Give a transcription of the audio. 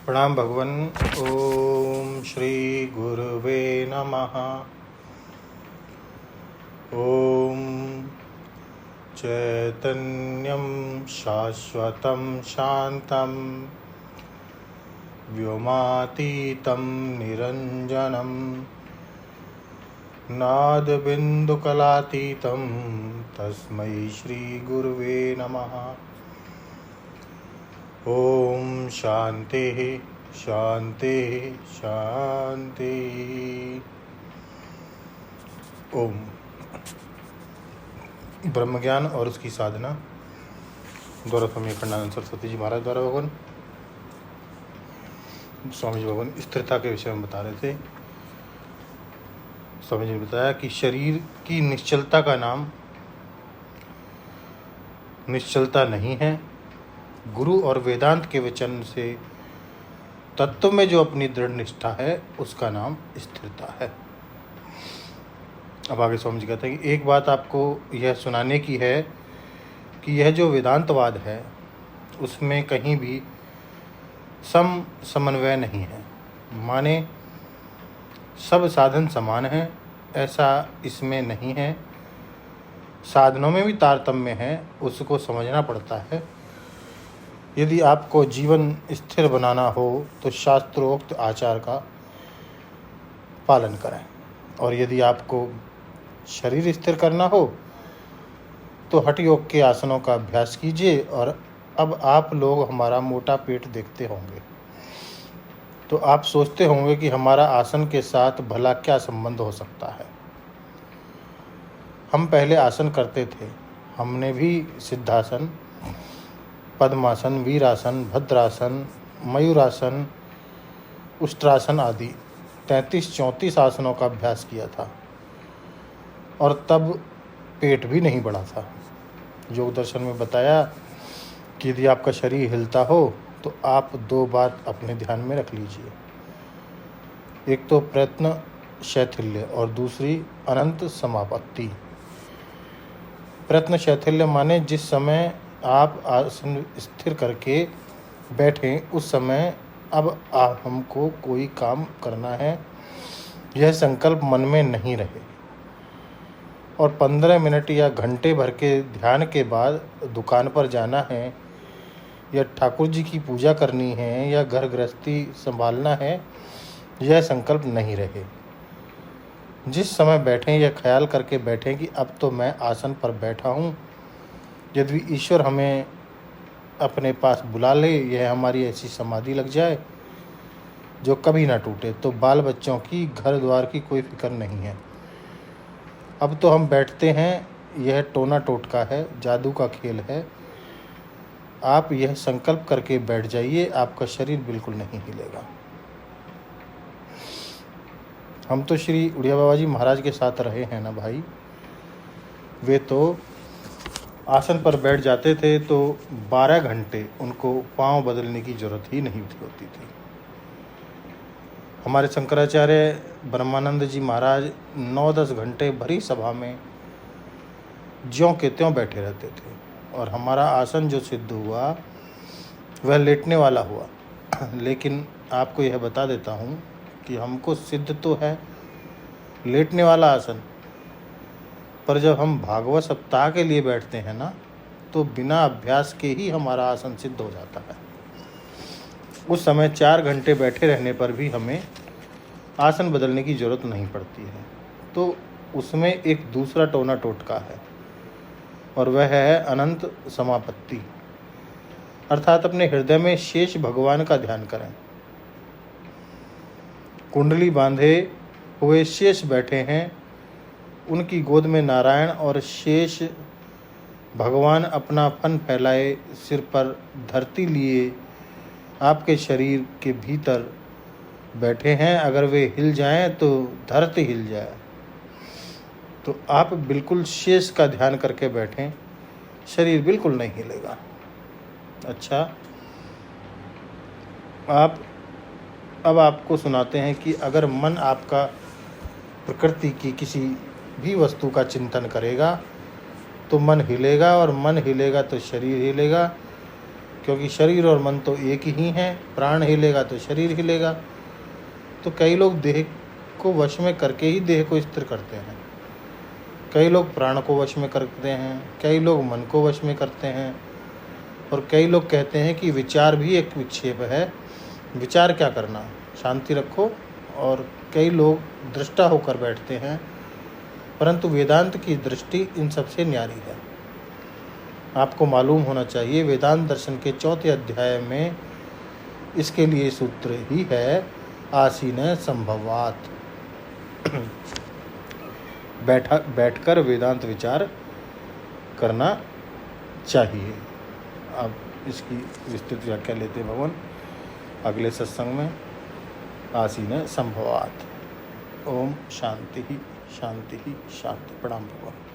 प्रणाम भगवन। ओम श्री गुरुवे नमः। ओम चैतन्यं शाश्वतं शांतं व्योमातीतं निरंजनं नादबिन्दुकलातीतं तस्मै श्री गुरुवे नमः। ओम शांति शांति शांति। ओम ब्रह्मज्ञान और उसकी साधना द्वारा स्वामी अखंडानंद सरस्वती जी महाराज द्वारा भगवान स्वामी जी भगवान स्थिरता के विषय में बता रहे थे। स्वामी जी ने बताया कि शरीर की निश्चलता का नाम निश्चलता नहीं है। गुरु और वेदांत के वचन से तत्व में जो अपनी दृढ़ निष्ठा है उसका नाम स्थिरता है। अब आगे स्वामी जी कहते हैं कि एक बात आपको यह सुनाने की है कि यह जो वेदांतवाद है उसमें कहीं भी समन्वय नहीं है। माने सब साधन समान हैं, ऐसा इसमें नहीं है। साधनों में भी तारतम्य है, उसको समझना पड़ता है। यदि आपको जीवन स्थिर बनाना हो तो शास्त्रोक्त आचार का पालन करें, और यदि आपको शरीर स्थिर करना हो तो हठ योग के आसनों का अभ्यास कीजिए। और अब आप लोग हमारा मोटा पेट देखते होंगे तो आप सोचते होंगे कि हमारा आसन के साथ भला क्या संबंध हो सकता है। हम पहले आसन करते थे, हमने भी सिद्धासन, पद्मासन, वीरासन, भद्रासन, मयूरासन, उष्ट्रासन आदि 33-34 आसनों का अभ्यास किया था, और तब पेट भी नहीं बढ़ा था। योग दर्शन में बताया कि यदि आपका शरीर हिलता हो तो आप दो बात अपने ध्यान में रख लीजिए। एक तो प्रयत्न शैथिल्य और दूसरी अनंत समापत्ति। प्रयत्न शैथिल्य माने जिस समय आप आसन स्थिर करके बैठें उस समय अब हमको कोई काम करना है, यह संकल्प मन में नहीं रहे, और 15 मिनट या घंटे भर के ध्यान के बाद दुकान पर जाना है या ठाकुर जी की पूजा करनी है या घर गृहस्थी संभालना है, यह संकल्प नहीं रहे। जिस समय बैठें यह ख्याल करके बैठें कि अब तो मैं आसन पर बैठा हूँ। यदि ईश्वर हमें अपने पास बुला ले, यह हमारी ऐसी समाधि लग जाए जो कभी ना टूटे, तो बाल बच्चों की, घर द्वार की कोई फिक्र नहीं है। अब तो हम बैठते हैं, यह टोना टोटका है, जादू का खेल है। आप यह संकल्प करके बैठ जाइए, आपका शरीर बिल्कुल नहीं हिलेगा। हम तो श्री उड़िया बाबा जी महाराज के साथ रहे हैं ना भाई। वे तो आसन पर बैठ जाते थे तो 12 घंटे उनको पाँव बदलने की जरूरत ही नहीं होती थी। हमारे शंकराचार्य ब्रह्मानंद जी महाराज 9-10 घंटे भरी सभा में ज्यों के त्यों बैठे रहते थे, और हमारा आसन जो सिद्ध हुआ वह लेटने वाला हुआ। लेकिन आपको यह बता देता हूँ कि हमको सिद्ध तो है लेटने वाला आसन, पर जब हम भागवत सप्ताह के लिए बैठते हैं ना तो बिना अभ्यास के ही हमारा आसन सिद्ध हो जाता है। उस समय 4 घंटे बैठे रहने पर भी हमें आसन बदलने की जरूरत नहीं पड़ती है। तो उसमें एक दूसरा टोना टोटका है, और वह है अनंत समापत्ति, अर्थात अपने हृदय में शेष भगवान का ध्यान करें। कुंडली बांधे हुए शेष बैठे हैं, उनकी गोद में नारायण और शेष भगवान अपना फन फैलाए सिर पर धरती लिए आपके शरीर के भीतर बैठे हैं। अगर वे हिल जाएं तो धरती हिल जाए। तो आप बिल्कुल शेष का ध्यान करके बैठें, शरीर बिल्कुल नहीं हिलेगा। अच्छा, अब आपको सुनाते हैं कि अगर मन आपका प्रकृति की किसी भी वस्तु का चिंतन करेगा तो मन हिलेगा, और मन हिलेगा तो शरीर हिलेगा, क्योंकि शरीर और मन तो एक ही हैं। प्राण हिलेगा तो शरीर हिलेगा। तो कई लोग देह को वश में करके ही देह को स्थिर करते हैं, कई लोग प्राण को वश में करते हैं, कई लोग मन को वश में करते हैं, और कई लोग कहते हैं कि विचार भी एक विक्षेप है। विचार क्या करना, शांति रखो। और कई लोग दृष्टा होकर बैठते हैं, परंतु वेदांत की दृष्टि इन सबसे न्यारी है। आपको मालूम होना चाहिए, वेदांत दर्शन के 4 अध्याय में इसके लिए सूत्र ही है, आसीन संभवात। बैठकर वेदांत विचार करना चाहिए। अब इसकी विस्तृत व्याख्या लेते हैं भगवान अगले सत्संग में। आसीन संभवात। ओम शांति ही शांति ही शांति। प्रणाम भगवान।